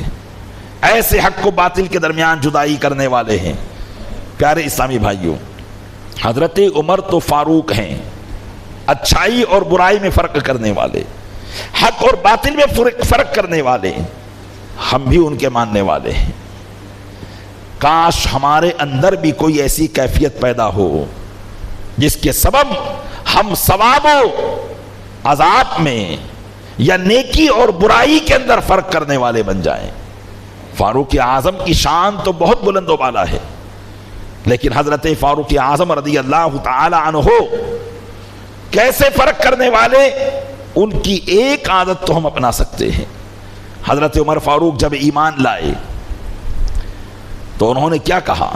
ایسے حق و باطل کے درمیان جدائی کرنے والے ہیں۔ پیارے اسلامی بھائیوں، حضرت عمر تو فاروق ہیں، اچھائی اور برائی میں فرق کرنے والے، حق اور باطل میں فرق کرنے والے، ہم بھی ان کے ماننے والے ہیں. کاش ہمارے اندر بھی کوئی ایسی کیفیت پیدا ہو جس کے سبب ہم ثواب و عذاب میں یا نیکی اور برائی کے اندر فرق کرنے والے بن جائیں. فاروق اعظم کی شان تو بہت بلند و بالا ہے، لیکن حضرت فاروق اعظم رضی اللہ تعالی عنہ کیسے فرق کرنے والے، ان کی ایک عادت تو ہم اپنا سکتے ہیں. حضرت عمر فاروق جب ایمان لائے تو انہوں نے کیا کہا؟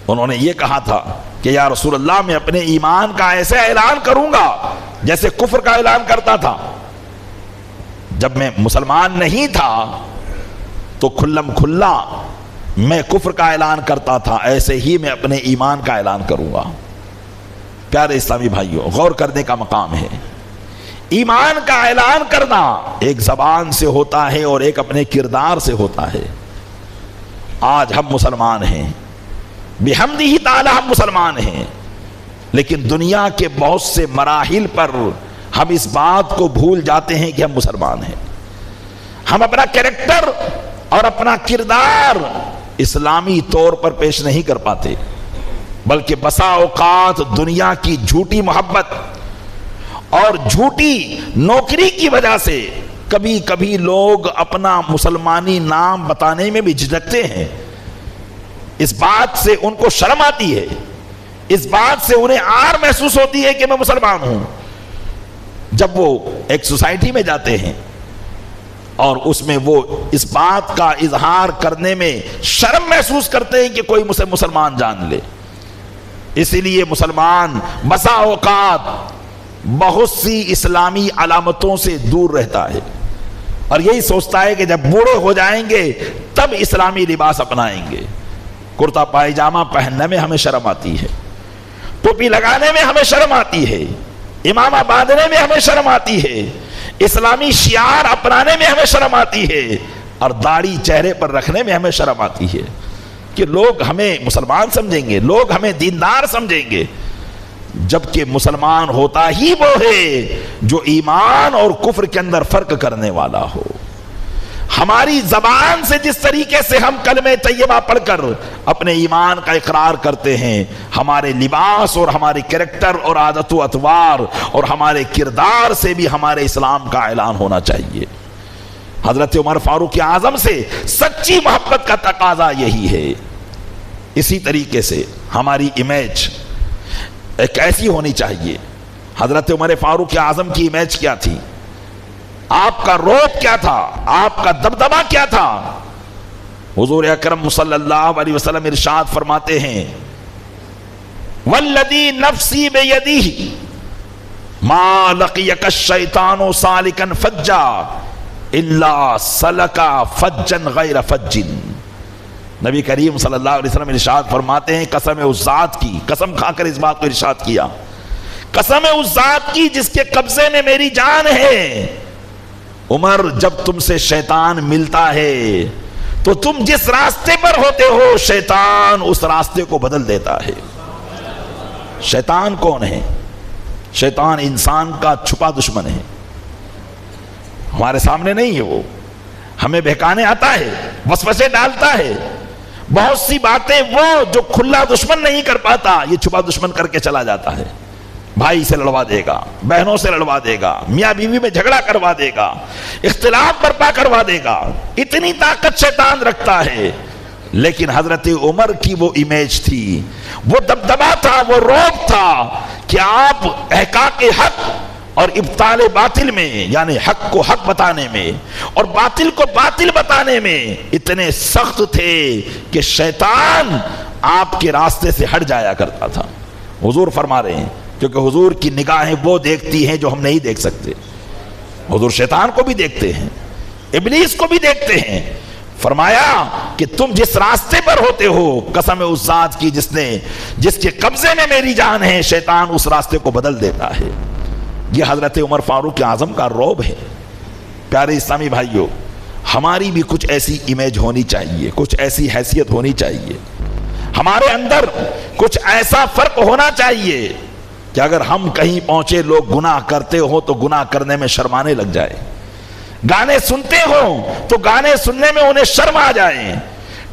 انہوں نے یہ کہا تھا کہ یا رسول اللہ، میں اپنے ایمان کا ایسے اعلان کروں گا جیسے کفر کا اعلان کرتا تھا. جب میں مسلمان نہیں تھا تو کھلم کھلا میں کفر کا اعلان کرتا تھا، ایسے ہی میں اپنے ایمان کا اعلان کروں گا. پیارے اسلامی بھائیوں، غور کرنے کا مقام ہے. ایمان کا اعلان کرنا ایک زبان سے ہوتا ہے اور ایک اپنے کردار سے ہوتا ہے. آج ہم مسلمان ہیں، بحمدہ تعالی ہم مسلمان ہیں، لیکن دنیا کے بہت سے مراحل پر ہم اس بات کو بھول جاتے ہیں کہ ہم مسلمان ہیں. ہم اپنا کریکٹر اور اپنا کردار اسلامی طور پر پیش نہیں کر پاتے، بلکہ بسا اوقات دنیا کی جھوٹی محبت اور جھوٹی نوکری کی وجہ سے کبھی کبھی لوگ اپنا مسلمانی نام بتانے میں بھی جھجکتے ہیں. اس بات سے ان کو شرم آتی ہے، اس بات سے انہیں عار محسوس ہوتی ہے کہ میں مسلمان ہوں. جب وہ ایک سوسائٹی میں جاتے ہیں اور اس میں وہ اس بات کا اظہار کرنے میں شرم محسوس کرتے ہیں کہ کوئی مجھے مسلمان جان لے. اسی لیے مسلمان بسا اوقات بہت سی اسلامی علامتوں سے دور رہتا ہے اور یہی سوچتا ہے کہ جب بوڑھے ہو جائیں گے تب اسلامی لباس اپنائیں گے. کرتا پائجامہ پہننے میں ہمیں شرم آتی ہے، ٹوپی لگانے میں ہمیں شرم آتی ہے، امامہ باندھنے میں ہمیں شرم آتی ہے، اسلامی شعار اپنانے میں ہمیں شرم آتی ہے، اور داڑھی چہرے پر رکھنے میں ہمیں شرم آتی ہے کہ لوگ ہمیں مسلمان سمجھیں گے، لوگ ہمیں دیندار سمجھیں گے. جبکہ مسلمان ہوتا ہی وہ ہے جو ایمان اور کفر کے اندر فرق کرنے والا ہو. ہماری زبان سے جس طریقے سے ہم کلمہ طیبہ پڑھ کر اپنے ایمان کا اقرار کرتے ہیں، ہمارے لباس اور ہمارے کریکٹر اور عادت و اطوار اور ہمارے کردار سے بھی ہمارے اسلام کا اعلان ہونا چاہیے. حضرت عمر فاروق اعظم سے سچی محبت کا تقاضا یہی ہے. اسی طریقے سے ہماری امیج ایک ایسی ہونی چاہیے. حضرت عمر فاروق اعظم کی امیج کیا تھی؟ آپ کا روب کیا تھا؟ آپ کا دبدبہ کیا تھا؟ حضور اکرم صلی اللہ علیہ وسلم ارشاد فرماتے ہیں، والذی نفسی بیدیہ ما لقیک الشیطان سالکا فجا الا سلکا فجا غیر فج. نبی کریم صلی اللہ علیہ وسلم ارشاد فرماتے ہیں، قسم اس ذات کی، قسم کھا کر اس بات کو ارشاد کیا، قسم اس ذات کی جس کے قبضے میں میری جان ہے، عمر جب تم سے شیطان ملتا ہے تو تم جس راستے پر ہوتے ہو شیطان اس راستے کو بدل دیتا ہے. شیطان کون ہے؟ شیطان انسان کا چھپا دشمن ہے، ہمارے سامنے نہیں ہے. وہ ہمیں بہکانے آتا ہے، وسوسے ڈالتا ہے. بہت سی باتیں وہ جو کھلا دشمن نہیں کر پاتا یہ چھپا دشمن کر کے چلا جاتا ہے. بھائی سے لڑوا دے گا، بہنوں سے لڑوا دے گا، میاں بیوی میں جھگڑا کروا دے گا، اختلاف برپا کروا دے گا. اتنی طاقت شیطان رکھتا ہے. لیکن حضرت عمر کی وہ امیج تھی، وہ دبدبا تھا، وہ روب تھا کہ آپ احقاق حق اور ابطال باطل میں، یعنی حق کو حق بتانے میں اور باطل کو باطل بتانے میں اتنے سخت تھے کہ شیطان آپ کے راستے سے ہٹ جایا کرتا تھا. حضور فرما رہے ہیں، کیونکہ حضور کی نگاہیں وہ دیکھتی ہیں جو ہم نہیں دیکھ سکتے. حضور شیطان کو بھی دیکھتے ہیں، ابلیس کو بھی دیکھتے ہیں. فرمایا کہ تم جس راستے پر ہوتے ہو، قسم اس ذات کی جس کے قبضے میں میری جان ہے، شیطان اس راستے کو بدل دیتا ہے. یہ حضرت عمر فاروق اعظم کا روب ہے. پیارے اسلامی بھائیوں، ہماری بھی کچھ ایسی امیج ہونی چاہیے، کچھ ایسی حیثیت ہونی چاہیے. ہمارے اندر کچھ ایسا فرق ہونا چاہیے کہ اگر ہم کہیں پہنچے لوگ گناہ کرتے ہو تو گناہ کرنے میں شرمانے لگ جائے. گانے سنتے ہوں تو گانے سننے میں انہیں شرم آ جائے،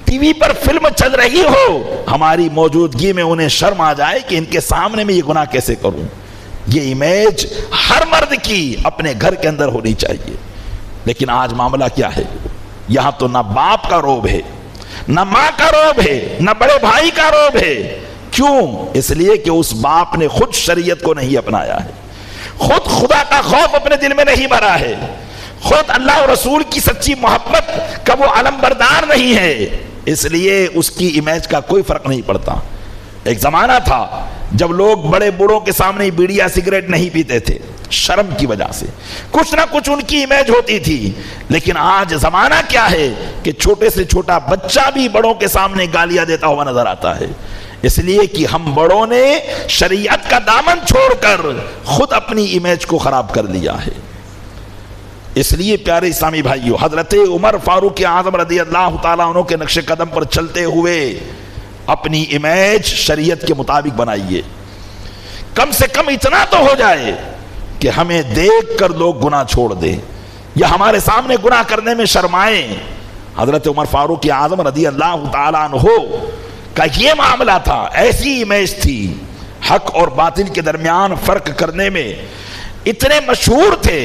ٹی وی پر فلم چل رہی ہو ہماری موجودگی میں انہیں شرم آ جائے کہ ان کے سامنے میں یہ گناہ کیسے کروں۔ یہ امیج ہر مرد کی اپنے گھر کے اندر ہونی چاہیے۔ لیکن آج معاملہ کیا ہے؟ یہاں تو نہ باپ کا روب ہے، نہ ماں کا روب ہے، نہ بڑے بھائی کا روب ہے۔ کیوں؟ اس لیے کہ اس باپ نے خود شریعت کو نہیں اپنایا ہے، خود خدا کا خوف اپنے دل میں نہیں بھرا ہے، خود اللہ اور رسول کی سچی محبت کا وہ علم بردار نہیں ہے، اس لیے اس کی امیج کا کوئی فرق نہیں پڑتا۔ ایک زمانہ تھا جب لوگ بڑے بوڑھوں کے سامنے بیڑی یا سگریٹ نہیں پیتے تھے، شرم کی وجہ سے کچھ نہ کچھ ان کی امیج ہوتی تھی۔ لیکن آج زمانہ کیا ہے کہ چھوٹے سے چھوٹا بچہ بھی بڑوں کے سامنے گالیاں دیتا ہوا نظر آتا ہے، اس لیے کہ ہم بڑوں نے شریعت کا دامن چھوڑ کر خود اپنی امیج کو خراب کر لیا ہے۔ اس لیے پیارے اسلامی بھائیوں، حضرت عمر فاروق اعظم رضی اللہ تعالیٰ عنہ کے نقش قدم پر چلتے ہوئے اپنی امیج شریعت کے مطابق بنائیے۔ کم سے کم اتنا تو ہو جائے کہ ہمیں دیکھ کر لوگ گناہ چھوڑ دیں یا ہمارے سامنے گناہ کرنے میں شرمائیں۔ حضرت عمر فاروق اعظم رضی اللہ تعالیٰ عنہ کا یہ معاملہ تھا، ایسی امیج تھی، حق اور باطل کے درمیان فرق کرنے میں اتنے مشہور تھے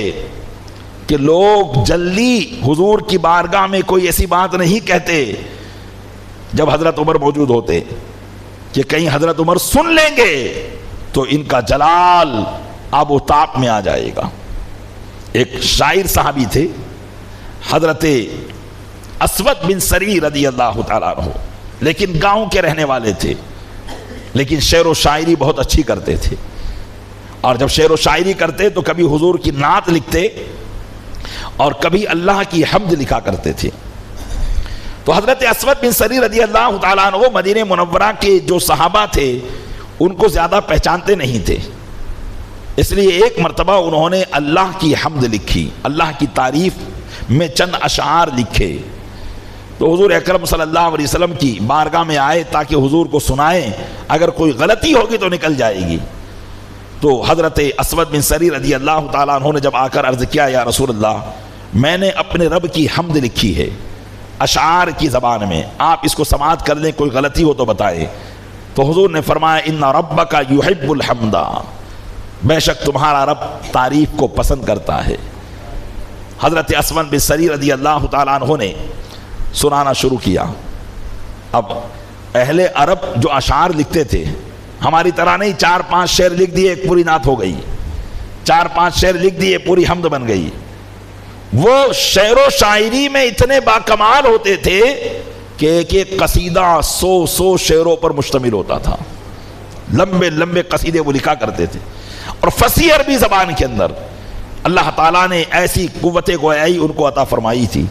کہ لوگ جلدی حضور کی بارگاہ میں کوئی ایسی بات نہیں کہتے جب حضرت عمر موجود ہوتے کہ کہیں حضرت عمر سن لیں گے تو ان کا جلال آب و تاب میں آ جائے گا۔ ایک شاعر صحابی تھے حضرت اسود بن سری رضی اللہ تعالیٰ عنہ، لیکن گاؤں کے رہنے والے تھے، لیکن شعر و شاعری بہت اچھی کرتے تھے، اور جب شعر و شاعری کرتے تو کبھی حضور کی نعت لکھتے اور کبھی اللہ کی حمد لکھا کرتے تھے۔ تو حضرت اسود بن سری رضی اللہ تعالیٰ عنہ مدینہ منورہ کے جو صحابہ تھے ان کو زیادہ پہچانتے نہیں تھے، اس لیے ایک مرتبہ انہوں نے اللہ کی حمد لکھی، اللہ کی تعریف میں چند اشعار لکھے، تو حضور اکرم صلی اللہ علیہ وسلم کی بارگاہ میں آئے تاکہ حضور کو سنائیں، اگر کوئی غلطی ہوگی تو نکل جائے گی۔ تو حضرت اسود بن سری رضی اللہ تعالیٰ عنہ نے جب آ کر عرض کیا، یا رسول اللہ، میں نے اپنے رب کی حمد لکھی ہے اشعار کی زبان میں، آپ اس کو سماعت کر لیں، کوئی غلطی ہو تو بتائیں۔ تو حضور نے فرمایا، ان ربک یحب الحمد، بے شک تمہارا رب تعریف کو پسند کرتا ہے۔ حضرت اسود بن سری رضی اللہ تعالیٰ عنہ نے سنانا شروع کیا۔ اب اہل عرب جو اشعار لکھتے تھے ہماری طرح نہیں، 4-5 شعر لکھ دیے ایک پوری نعت ہو گئی، 4-5 شعر لکھ دیے پوری حمد بن گئی۔ وہ شعر و شاعری میں اتنے باکمال ہوتے تھے کہ ایک ایک قصیدہ 100 شعروں پر مشتمل ہوتا تھا، لمبے لمبے قصیدے وہ لکھا کرتے تھے، اور فصیح عربی زبان کے اندر اللہ تعالیٰ نے ایسی قوت گویائی ان کو عطا فرمائی تھی۔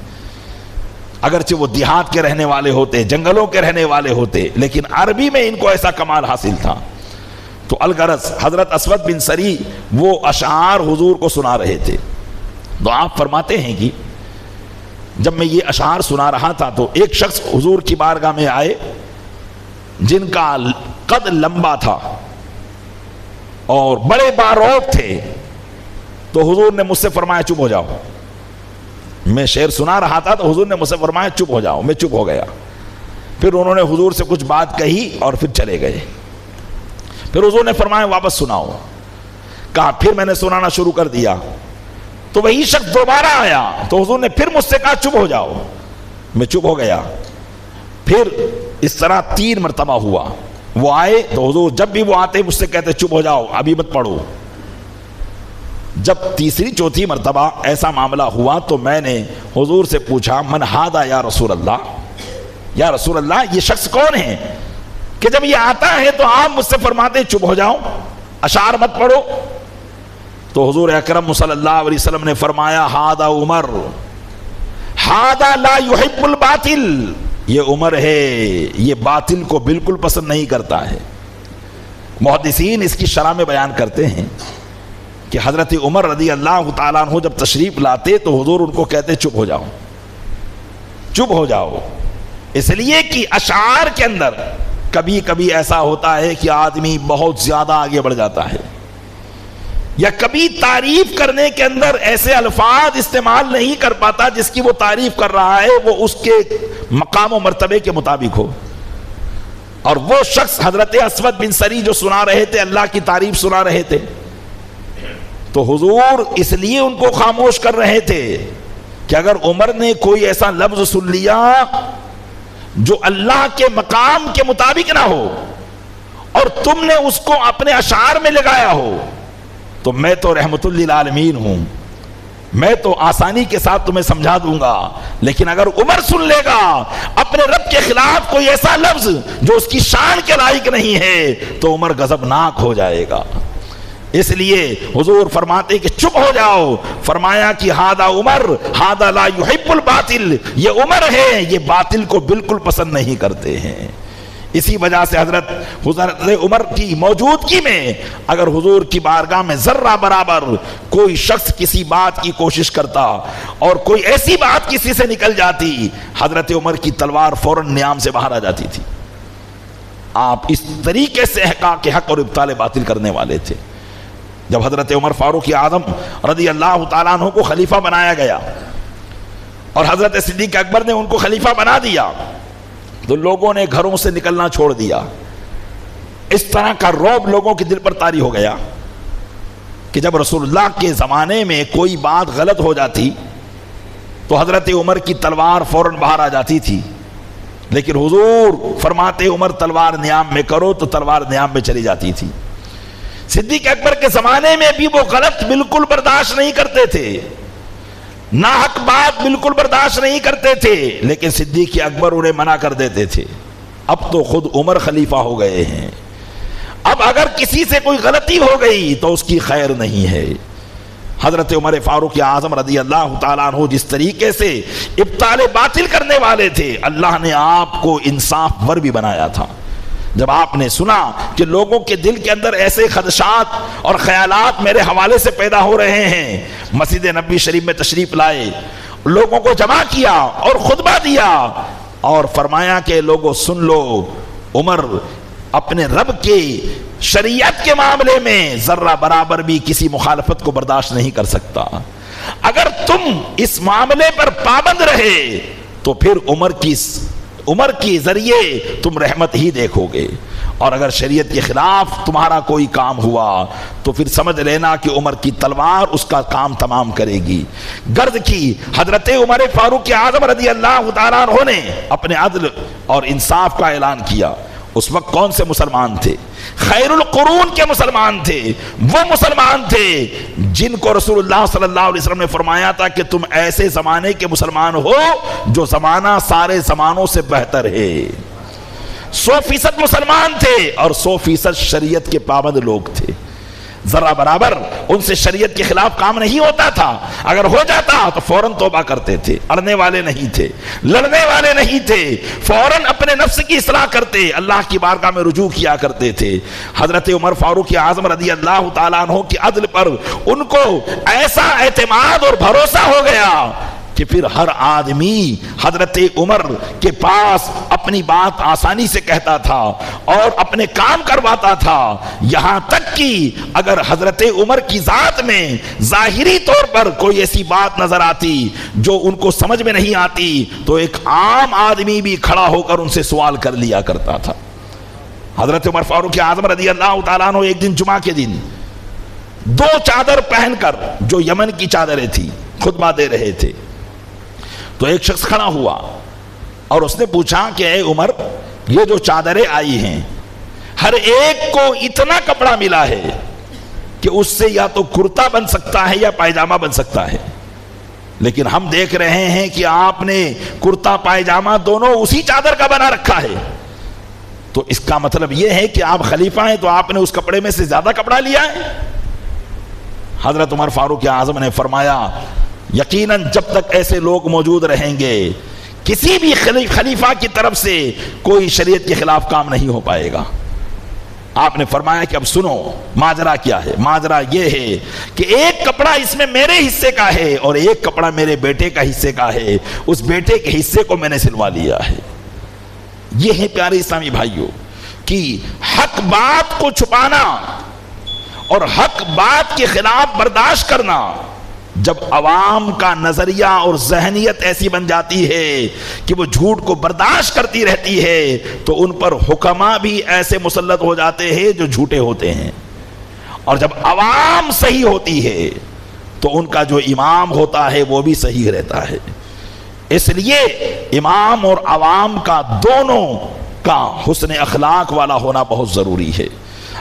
اگرچہ وہ دیہات کے رہنے والے ہوتے، جنگلوں کے رہنے والے ہوتے، لیکن عربی میں ان کو ایسا کمال حاصل تھا۔ تو الغرض حضرت اسود بن سری وہ اشعار حضور کو سنا رہے تھے، تو آپ فرماتے ہیں کہ جب میں یہ اشعار سنا رہا تھا تو ایک شخص حضور کی بارگاہ میں آئے جن کا قد لمبا تھا اور بڑے باروق تھے، تو حضور نے مجھ سے فرمایا چپ ہو جاؤ۔ میں شعر سنا رہا تھا تو حضور نے مجھ سے فرمایا چپ ہو جاؤ، میں چپ ہو گیا۔ پھر انہوں نے حضور سے کچھ بات کہی اور پھر چلے گئے۔ پھر حضور نے فرمایا واپس سناؤ، کہا، پھر میں نے سنانا شروع کر دیا تو وہی شخص دوبارہ آیا، تو حضور نے پھر مجھ سے کہا چپ ہو جاؤ، میں چپ ہو گیا۔ پھر اس طرح 3 مرتبہ ہوا، وہ آئے تو حضور جب بھی وہ آتے مجھ سے کہتے چپ ہو جاؤ، ابھی مت پڑھو۔ جب تیسری چوتھی مرتبہ ایسا معاملہ ہوا تو میں نے حضور سے پوچھا، من ہادا یا رسول اللہ، یا رسول اللہ یہ شخص کون ہے کہ جب یہ آتا ہے تو آپ مجھ سے فرماتے چپ ہو جاؤ، اشعار مت پڑھو؟ تو حضور اکرم صلی اللہ علیہ وسلم نے فرمایا، ہادا عمر، ہادا لا یحب الباطل، یہ عمر ہے، یہ باطل کو بالکل پسند نہیں کرتا ہے۔ محدثین اس کی شرح میں بیان کرتے ہیں کہ حضرت عمر رضی اللہ تعالیٰ عنہ جب تشریف لاتے تو حضور ان کو کہتے چپ ہو جاؤ، چپ ہو جاؤ، اس لیے کہ اشعار کے اندر کبھی کبھی ایسا ہوتا ہے کہ آدمی بہت زیادہ آگے بڑھ جاتا ہے، یا کبھی تعریف کرنے کے اندر ایسے الفاظ استعمال نہیں کر پاتا جس کی وہ تعریف کر رہا ہے وہ اس کے مقام و مرتبے کے مطابق ہو. اور وہ شخص حضرت اسود بن سری جو سنا رہے تھے، اللہ کی تعریف سنا رہے تھے، تو حضور اس لیے ان کو خاموش کر رہے تھے کہ اگر عمر نے کوئی ایسا لفظ سن لیا جو اللہ کے مقام کے مطابق نہ ہو اور تم نے اس کو اپنے اشعار میں لگایا ہو تو میں تو رحمت للعالمین ہوں، میں تو آسانی کے ساتھ تمہیں سمجھا دوں گا. لیکن اگر عمر سن لے گا اپنے رب کے خلاف کوئی ایسا لفظ جو اس کی شان کے لائق نہیں ہے تو عمر غضبناک ہو جائے گا. اس لیے حضور فرماتے کہ چپ ہو جاؤ. فرمایا کہ ہادہ عمر ہادہ لا یحب الباطل، یہ عمر ہے، یہ باطل کو بالکل پسند نہیں کرتے ہیں. اسی وجہ سے حضرت عمر کی موجودگی میں اگر حضور کی بارگاہ میں ذرہ برابر کوئی شخص کسی بات کی کوشش کرتا اور کوئی ایسی بات کسی سے نکل جاتی، حضرت عمر کی تلوار فوراً نیام سے باہر آ جاتی تھی. آپ اس طریقے سے احقاق حق اور ابطال باطل کرنے والے تھے. جب حضرت عمر فاروق اعظم رضی اللہ تعالیٰ عنہ کو خلیفہ بنایا گیا اور حضرت صدیق اکبر نے ان کو خلیفہ بنا دیا تو لوگوں نے گھروں سے نکلنا چھوڑ دیا. اس طرح کا رعب لوگوں کے دل پر طاری ہو گیا کہ جب رسول اللہ کے زمانے میں کوئی بات غلط ہو جاتی تو حضرت عمر کی تلوار فوراً باہر آ جاتی تھی. لیکن حضور فرماتے عمر تلوار نیام میں کرو تو تلوار نیام میں چلی جاتی تھی. صدیق اکبر کے زمانے میں بھی وہ غلط بالکل برداشت نہیں کرتے تھے، ناحق بات بالکل برداشت نہیں کرتے تھے، لیکن صدیق اکبر انہیں منع کر دیتے تھے. اب تو خود عمر خلیفہ ہو گئے ہیں، اب اگر کسی سے کوئی غلطی ہو گئی تو اس کی خیر نہیں ہے. حضرت عمر فاروق اعظم رضی اللہ تعالیٰ عنہ جس طریقے سے ابطال باطل کرنے والے تھے، اللہ نے آپ کو انصاف ور بھی بنایا تھا. جب آپ نے سنا کہ لوگوں کے دل کے اندر ایسے خدشات اور خیالات میرے حوالے سے پیدا ہو رہے ہیں، مسجد نبوی شریف میں تشریف لائے، لوگوں کو جمع کیا اور خطبہ دیا اور فرمایا کہ لوگوں سن لو، عمر اپنے رب کے شریعت کے معاملے میں ذرہ برابر بھی کسی مخالفت کو برداشت نہیں کر سکتا. اگر تم اس معاملے پر پابند رہے تو پھر عمر کی ذریعے تم رحمت ہی دیکھو گے، اور اگر شریعت کے خلاف تمہارا کوئی کام ہوا تو پھر سمجھ لینا کہ عمر کی تلوار اس کا کام تمام کرے گی. غرض کی حضرت عمر فاروق اعظم رضی اللہ تعالیٰ عنہ نے اپنے عدل اور انصاف کا اعلان کیا. اس وقت کون سے مسلمان تھے؟ خیر القرون کے مسلمان تھے. وہ مسلمان تھے جن کو رسول اللہ صلی اللہ علیہ وسلم نے فرمایا تھا کہ تم ایسے زمانے کے مسلمان ہو جو زمانہ سارے زمانوں سے بہتر ہے. 100% مسلمان تھے اور 100% شریعت کے پابند لوگ تھے. ذرا برابر ان سے شریعت کے خلاف کام نہیں ہوتا تھا. اگر ہو جاتا تو فوراً توبہ کرتے تھے، اڑنے والے نہیں تھے، لڑنے والے نہیں تھے، فوراً اپنے نفس کی اصلاح کرتے، اللہ کی بارگاہ میں رجوع کیا کرتے تھے. حضرت عمر فاروق اعظم رضی اللہ تعالیٰ عنہ کی عدل پر ان کو ایسا اعتماد اور بھروسہ ہو گیا کہ پھر ہر آدمی حضرت عمر کے پاس اپنی بات آسانی سے کہتا تھا اور اپنے کام کرواتا تھا. یہاں تک کہ اگر حضرت عمر کی ذات میں ظاہری طور پر کوئی ایسی بات نظر آتی جو ان کو سمجھ میں نہیں آتی تو ایک عام آدمی بھی کھڑا ہو کر ان سے سوال کر لیا کرتا تھا. حضرت عمر فاروق اعظم رضی اللہ تعالیٰ عنہ ایک دن جمعہ کے دن 2 چادر پہن کر، جو یمن کی چادریں تھی، خطبہ دے رہے تھے. تو ایک شخص کھڑا ہوا اور اس نے پوچھا کہ اے عمر، یہ جو چادریں آئی ہیں ہر ایک کو اتنا کپڑا ملا ہے کہ اس سے یا تو کرتا بن سکتا ہے یا پائجامہ بن سکتا ہے، لیکن ہم دیکھ رہے ہیں کہ آپ نے کرتا پائجامہ دونوں اسی چادر کا بنا رکھا ہے. تو اس کا مطلب یہ ہے کہ آپ خلیفہ ہیں تو آپ نے اس کپڑے میں سے زیادہ کپڑا لیا ہے. حضرت عمر فاروق اعظم نے فرمایا یقیناً جب تک ایسے لوگ موجود رہیں گے کسی بھی خلیفہ کی طرف سے کوئی شریعت کے خلاف کام نہیں ہو پائے گا. آپ نے فرمایا کہ اب سنو ماجرا کیا ہے. ماجرا یہ ہے کہ ایک کپڑا اس میں میرے حصے کا ہے اور ایک کپڑا میرے بیٹے کا حصے کا ہے. اس بیٹے کے حصے کو میں نے سلوا لیا ہے. یہ ہے پیارے اسلامی بھائیوں کہ حق بات کو چھپانا اور حق بات کے خلاف برداشت کرنا۔ جب عوام کا نظریہ اور ذہنیت ایسی بن جاتی ہے کہ وہ جھوٹ کو برداشت کرتی رہتی ہے تو ان پر حکما بھی ایسے مسلط ہو جاتے ہیں جو جھوٹے ہوتے ہیں، اور جب عوام صحیح ہوتی ہے تو ان کا جو امام ہوتا ہے وہ بھی صحیح رہتا ہے۔ اس لیے امام اور عوام کا دونوں کا حسن اخلاق والا ہونا بہت ضروری ہے۔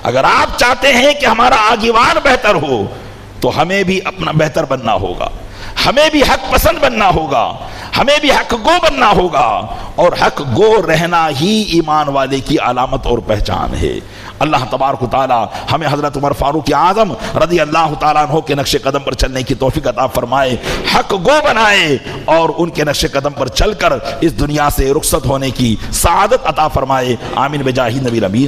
اگر آپ چاہتے ہیں کہ ہمارا آگیوان بہتر ہو تو ہمیں بھی اپنا بہتر بننا ہوگا، ہمیں بھی حق پسند بننا ہوگا، ہمیں بھی حق گو بننا ہوگا، اور حق گو رہنا ہی ایمان والے کی علامت اور پہچان ہے۔ اللہ تبارک و تعالی ہمیں حضرت عمر فاروق اعظم رضی اللہ تعالیٰ عنہ کے نقش قدم پر چلنے کی توفیق عطا فرمائے، حق گو بنائے، اور ان کے نقش قدم پر چل کر اس دنیا سے رخصت ہونے کی سعادت عطا فرمائے۔ آمین بجاہ نبی الامین۔